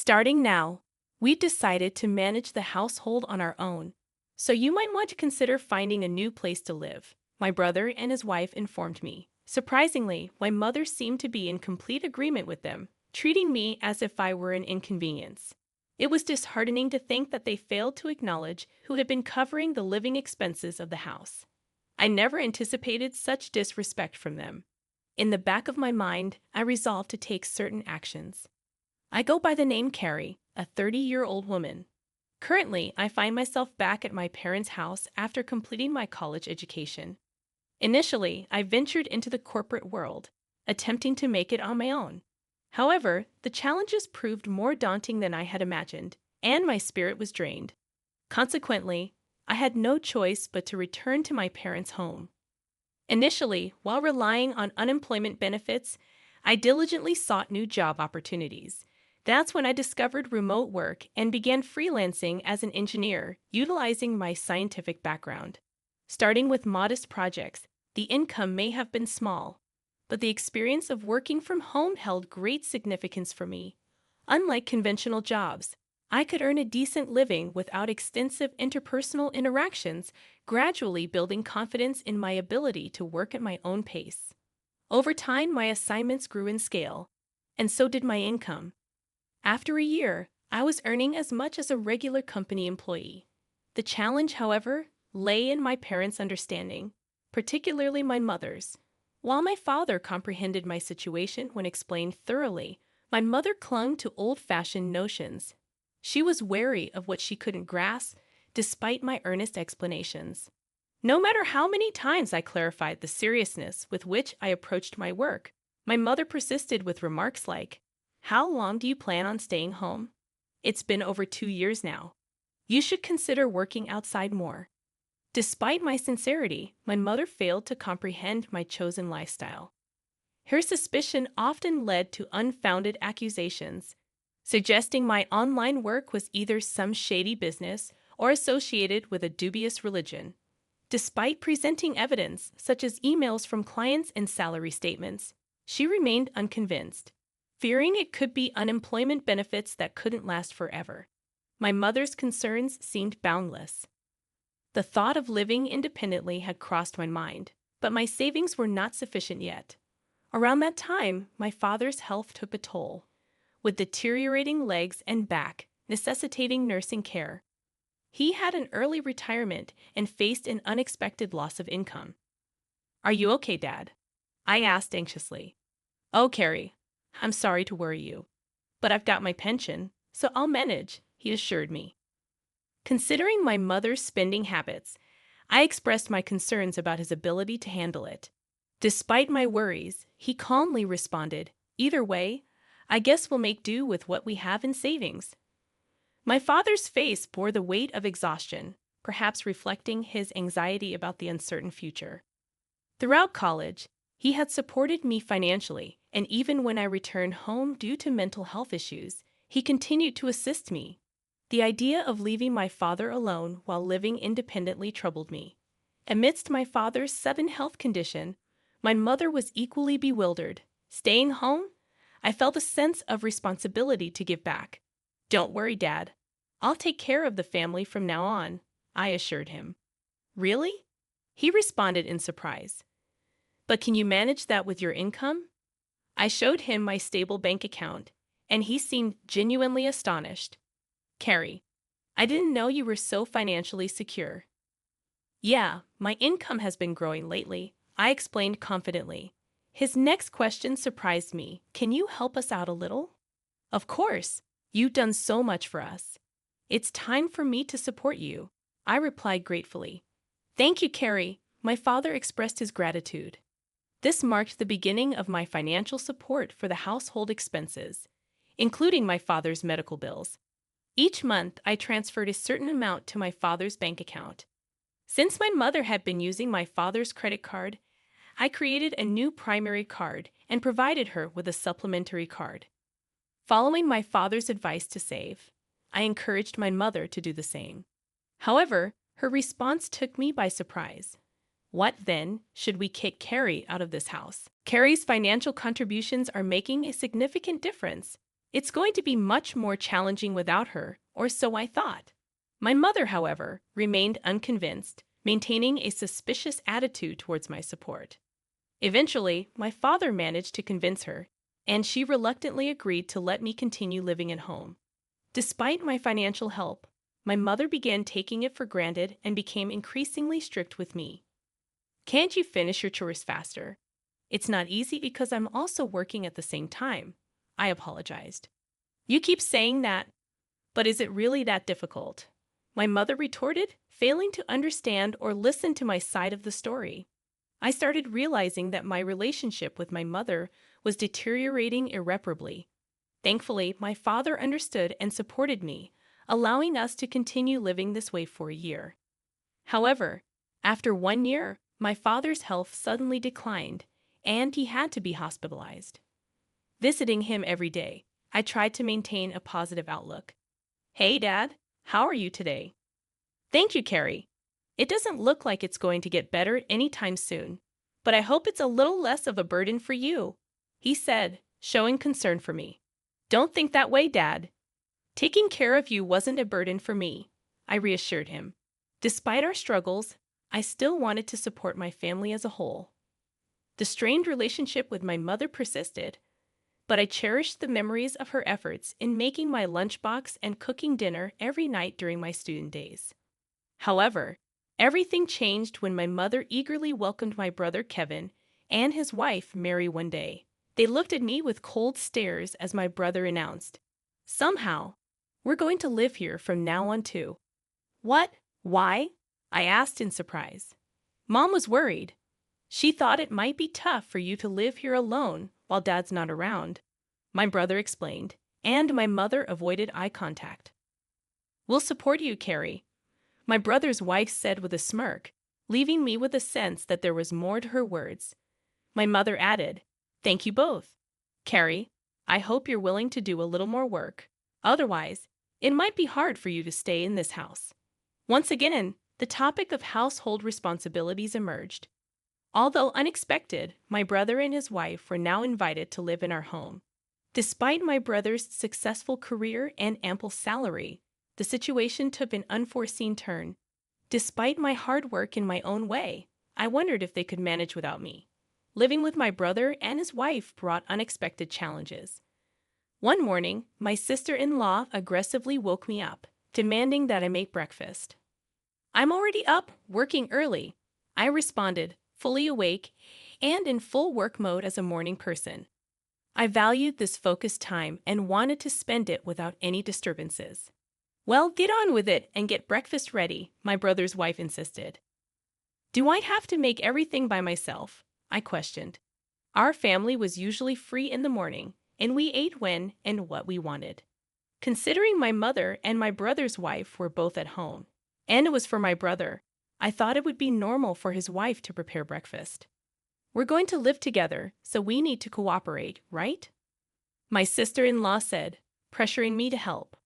Starting now, we decided to manage the household on our own, so you might want to consider finding a new place to live, my brother and his wife informed me. Surprisingly, my mother seemed to be in complete agreement with them, treating me as if I were an inconvenience. It was disheartening to think that they failed to acknowledge who had been covering the living expenses of the house. I never anticipated such disrespect from them. In the back of my mind, I resolved to take certain actions. I go by the name Carrie, a 30-year-old woman. Currently, I find myself back at my parents' house after completing my college education. Initially, I ventured into the corporate world, attempting to make it on my own. However, the challenges proved more daunting than I had imagined, and my spirit was drained. Consequently, I had no choice but to return to my parents' home. Initially, while relying on unemployment benefits, I diligently sought new job opportunities. That's when I discovered remote work and began freelancing as an engineer, utilizing my scientific background. Starting with modest projects, the income may have been small, but the experience of working from home held great significance for me. Unlike conventional jobs, I could earn a decent living without extensive interpersonal interactions, gradually building confidence in my ability to work at my own pace. Over time, my assignments grew in scale, and so did my income. After a year, I was earning as much as a regular company employee. The challenge, however, lay in my parents' understanding, particularly my mother's. While my father comprehended my situation when explained thoroughly, my mother clung to old-fashioned notions. She was wary of what she couldn't grasp, despite my earnest explanations. No matter how many times I clarified the seriousness with which I approached my work, my mother persisted with remarks like, "How long do you plan on staying home? It's been over 2 years now. You should consider working outside more." Despite my sincerity, my mother failed to comprehend my chosen lifestyle. Her suspicion often led to unfounded accusations, suggesting my online work was either some shady business or associated with a dubious religion. Despite presenting evidence, such as emails from clients and salary statements, she remained unconvinced, fearing it could be unemployment benefits that couldn't last forever. My mother's concerns seemed boundless. The thought of living independently had crossed my mind, but my savings were not sufficient yet. Around that time, my father's health took a toll, with deteriorating legs and back, necessitating nursing care. He had an early retirement and faced an unexpected loss of income. "Are you okay, Dad?" I asked anxiously. "Oh, Carrie, I'm sorry to worry you, but I've got my pension, so I'll manage," he assured me. Considering my mother's spending habits, I expressed my concerns about his ability to handle it. Despite my worries, he calmly responded, "Either way, I guess we'll make do with what we have in savings." My father's face bore the weight of exhaustion, perhaps reflecting his anxiety about the uncertain future. Throughout college, he had supported me financially, and even when I returned home due to mental health issues, he continued to assist me. The idea of leaving my father alone while living independently troubled me. Amidst my father's sudden health condition, my mother was equally bewildered. Staying home, I felt a sense of responsibility to give back. "Don't worry, Dad. I'll take care of the family from now on," I assured him. "Really?" he responded in surprise. "But can you manage that with your income?" I showed him my stable bank account, and he seemed genuinely astonished. "Carrie, I didn't know you were so financially secure." "Yeah, my income has been growing lately," I explained confidently. His next question surprised me. "Can you help us out a little?" "Of course. You've done so much for us. It's time for me to support you," I replied gratefully. "Thank you, Carrie." My father expressed his gratitude. This marked the beginning of my financial support for the household expenses, including my father's medical bills. Each month, I transferred a certain amount to my father's bank account. Since my mother had been using my father's credit card, I created a new primary card and provided her with a supplementary card. Following my father's advice to save, I encouraged my mother to do the same. However, her response took me by surprise. "What then? Should we kick Carrie out of this house? Carrie's financial contributions are making a significant difference. It's going to be much more challenging without her, or so I thought. My mother, however, remained unconvinced, maintaining a suspicious attitude towards my support. Eventually, my father managed to convince her, and she reluctantly agreed to let me continue living at home. Despite my financial help, my mother began taking it for granted and became increasingly strict with me. Can't you finish your chores faster? It's not easy because I'm also working at the same time. I apologized. You keep saying that, but is it really that difficult? My mother retorted, failing to understand or listen to my side of the story. I started realizing that my relationship with my mother was deteriorating irreparably. Thankfully, my father understood and supported me, allowing us to continue living this way for a year. However, after 1 year, my father's health suddenly declined, and he had to be hospitalized. Visiting him every day, I tried to maintain a positive outlook. Hey, Dad, how are you today? Thank you, Carrie. It doesn't look like it's going to get better anytime soon, but I hope it's a little less of a burden for you, he said, showing concern for me. Don't think that way, Dad. Taking care of you wasn't a burden for me, I reassured him. Despite our struggles, I still wanted to support my family as a whole. The strained relationship with my mother persisted, but I cherished the memories of her efforts in making my lunchbox and cooking dinner every night during my student days. However, everything changed when my mother eagerly welcomed my brother Kevin and his wife Mary one day. They looked at me with cold stares as my brother announced, "Somehow, we're going to live here from now on too." What? Why? I asked in surprise. Mom was worried. She thought it might be tough for you to live here alone while Dad's not around, my brother explained, and my mother avoided eye contact. We'll support you, Carrie, my brother's wife said with a smirk, leaving me with a sense that there was more to her words. My mother added, "Thank you both. Carrie, I hope you're willing to do a little more work. Otherwise, it might be hard for you to stay in this house." Once again, the topic of household responsibilities emerged. Although unexpected, my brother and his wife were now invited to live in our home. Despite my brother's successful career and ample salary, the situation took an unforeseen turn. Despite my hard work in my own way, I wondered if they could manage without me. Living with my brother and his wife brought unexpected challenges. One morning, my sister-in-law aggressively woke me up, demanding that I make breakfast. "I'm already up, working early," I responded, fully awake and in full work mode as a morning person. I valued this focused time and wanted to spend it without any disturbances. "Well, get on with it and get breakfast ready," my brother's wife insisted. "Do I have to make everything by myself?" I questioned. Our family was usually free in the morning, and we ate when and what we wanted. Considering my mother and my brother's wife were both at home, and it was for my brother, I thought it would be normal for his wife to prepare breakfast. "We're going to live together, so we need to cooperate, right?" my sister-in-law said, pressuring me to help.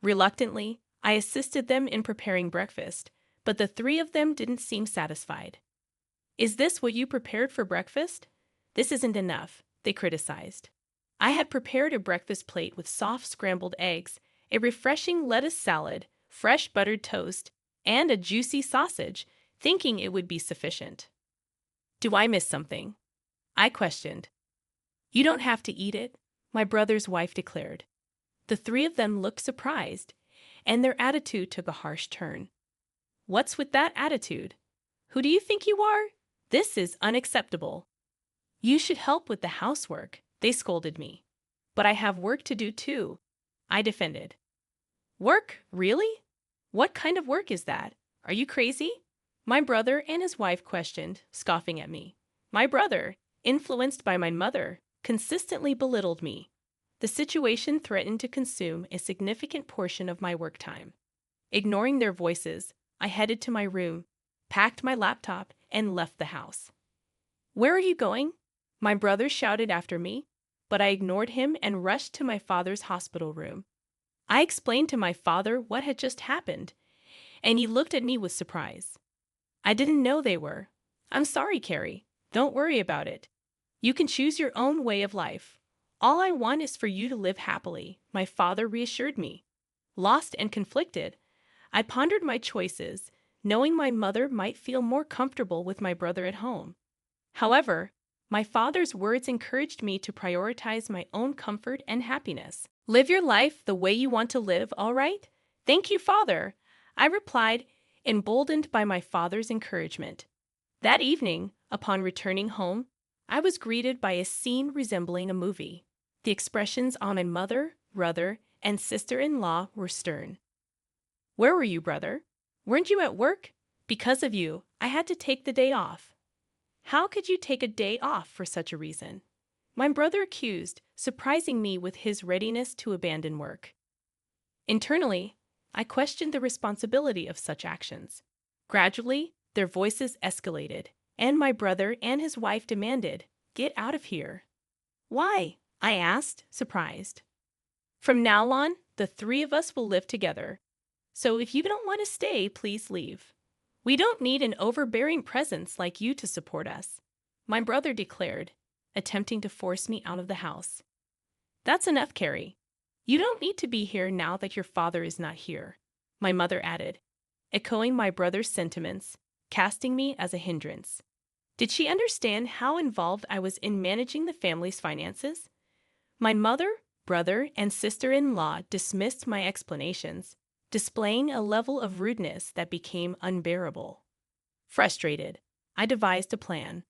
Reluctantly, I assisted them in preparing breakfast, but the three of them didn't seem satisfied. "Is this what you prepared for breakfast? This isn't enough," they criticized. I had prepared a breakfast plate with soft scrambled eggs, a refreshing lettuce salad, fresh buttered toast, and a juicy sausage, thinking it would be sufficient. "Do I miss something?" I questioned. "You don't have to eat it," my brother's wife declared. The three of them looked surprised, and their attitude took a harsh turn. "What's with that attitude? Who do you think you are? This is unacceptable." "You should help with the housework," they scolded me. "But I have work to do too," I defended. "Work? Really? What kind of work is that? Are you crazy?" my brother and his wife questioned, scoffing at me. My brother, influenced by my mother, consistently belittled me. The situation threatened to consume a significant portion of my work time. Ignoring their voices, I headed to my room, packed my laptop, and left the house. "Where are you going?" my brother shouted after me, but I ignored him and rushed to my father's hospital room. I explained to my father what had just happened, and he looked at me with surprise. "I didn't know they were." "I'm sorry, Carrie. Don't worry about it. You can choose your own way of life. All I want is for you to live happily, my father reassured me. Lost and conflicted, I pondered my choices, knowing my mother might feel more comfortable with my brother at home. However, my father's words encouraged me to prioritize my own comfort and happiness. Live your life the way you want to live, all right? Thank you, Father, I replied, emboldened by my father's encouragement. That evening, upon returning home, I was greeted by a scene resembling a movie. The expressions on my mother, brother, and sister-in-law were stern. Where were you, brother? Weren't you at work? Because of you, I had to take the day off. How could you take a day off for such a reason? My brother accused, surprising me with his readiness to abandon work. Internally, I questioned the responsibility of such actions. Gradually, their voices escalated, and my brother and his wife demanded, "Get out of here." Why? I asked, surprised. From now on, the three of us will live together. So if you don't want to stay, please leave. We don't need an overbearing presence like you to support us, my brother declared, attempting to force me out of the house. That's enough, Carrie. You don't need to be here now that your father is not here, my mother added, echoing my brother's sentiments, casting me as a hindrance. Did she understand how involved I was in managing the family's finances? My mother, brother, and sister-in-law dismissed my explanations, displaying a level of rudeness that became unbearable. Frustrated, I devised a plan.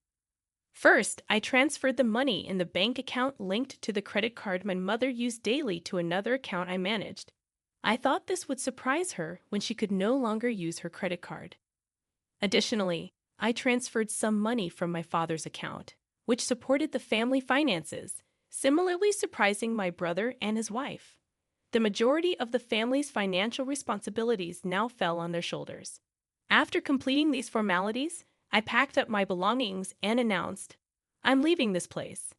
First, I transferred the money in the bank account linked to the credit card my mother used daily to another account I managed. I thought this would surprise her when she could no longer use her credit card. Additionally, I transferred some money from my father's account, which supported the family finances, similarly surprising my brother and his wife. The majority of the family's financial responsibilities now fell on their shoulders. After completing these formalities, I packed up my belongings and announced, "I'm leaving this place."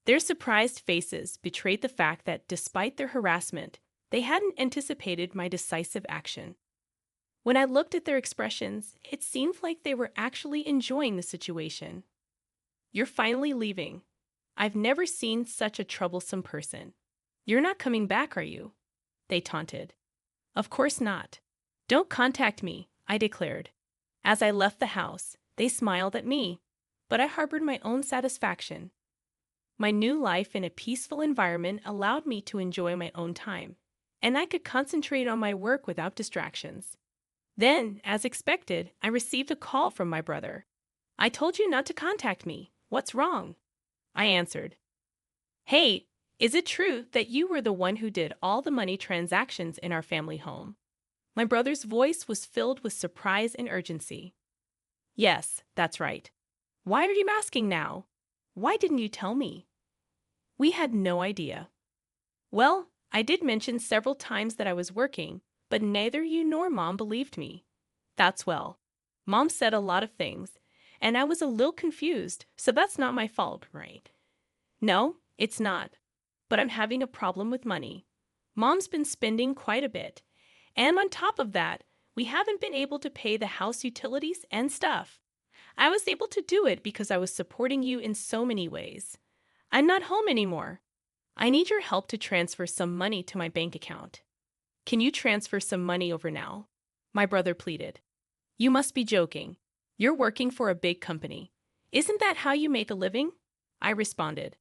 Their surprised faces betrayed the fact that despite their harassment, they hadn't anticipated my decisive action. When I looked at their expressions, it seemed like they were actually enjoying the situation. "You're finally leaving. I've never seen such a troublesome person. You're not coming back, are you?" they taunted. "Of course not. Don't contact me," I declared. As I left the house, they smiled at me, but I harbored my own satisfaction. My new life in a peaceful environment allowed me to enjoy my own time, and I could concentrate on my work without distractions. Then, as expected, I received a call from my brother. "I told you not to contact me. What's wrong?" I answered. "Hey, is it true that you were the one who did all the money transactions in our family home?" My brother's voice was filled with surprise and urgency. "Yes, that's right. Why are you asking now? Why didn't you tell me?" "We had no idea." "Well, I did mention several times that I was working, but neither you nor Mom believed me." "That's well. Mom said a lot of things, and I was a little confused, so that's not my fault, right?" "No, it's not. But I'm having a problem with money. Mom's been spending quite a bit, and on top of that, we haven't been able to pay the house utilities and stuff. I was able to do it because I was supporting you in so many ways. I'm not home anymore. I need your help to transfer some money to my bank account." "Can you transfer some money over now?" my brother pleaded. "You must be joking. You're working for a big company. Isn't that how you make a living?" I responded.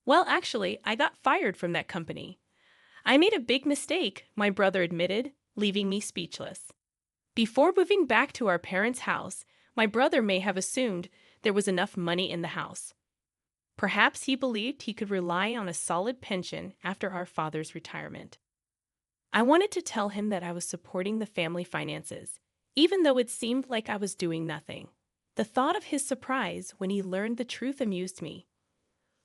"Well, actually, I got fired from that company. I made a big mistake," my brother admitted, leaving me speechless. Before moving back to our parents' house, my brother may have assumed there was enough money in the house. Perhaps he believed he could rely on a solid pension after our father's retirement. I wanted to tell him that I was supporting the family finances, even though it seemed like I was doing nothing. The thought of his surprise when he learned the truth amused me.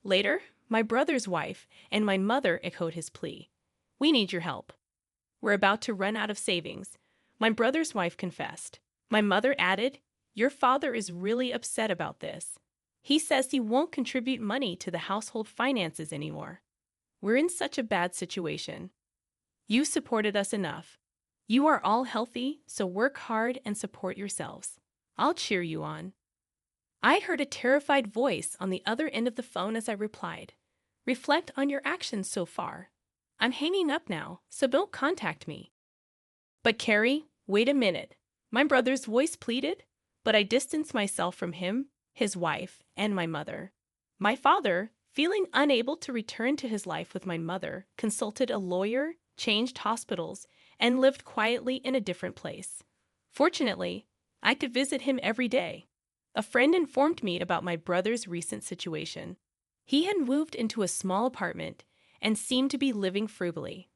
Later, my brother's wife and my mother echoed his plea. "We need your help. We're about to run out of savings," my brother's wife confessed. My mother added, "Your father is really upset about this. He says he won't contribute money to the household finances anymore. We're in such a bad situation. You supported us enough. You are all healthy, so work hard and support yourselves. I'll cheer you on." I heard a terrified voice on the other end of the phone as I replied, Reflect on your actions so far. I'm hanging up now, so don't contact me. But Carrie, wait a minute. My brother's voice pleaded, but I distanced myself from him, his wife, and my mother. My father, feeling unable to return to his life with my mother, consulted a lawyer, changed hospitals, and lived quietly in a different place. Fortunately, I could visit him every day. A friend informed me about my brother's recent situation. He had moved into a small apartment and seemed to be living frugally.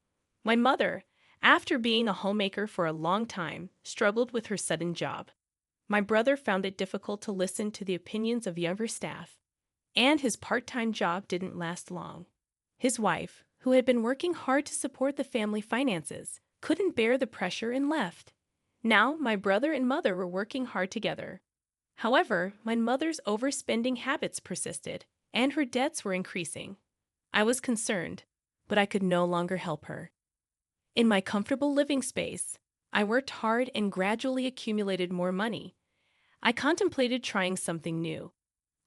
My mother, after being a homemaker for a long time, struggled with her sudden job. My brother found it difficult to listen to the opinions of younger staff, and his part-time job didn't last long. His wife, who had been working hard to support the family finances, couldn't bear the pressure and left. Now, my brother and mother were working hard together. However, my mother's overspending habits persisted, and her debts were increasing. I was concerned, but I could no longer help her. In my comfortable living space, I worked hard and gradually accumulated more money. I contemplated trying something new.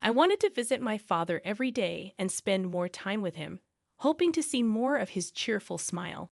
I wanted to visit my father every day and spend more time with him, hoping to see more of his cheerful smile.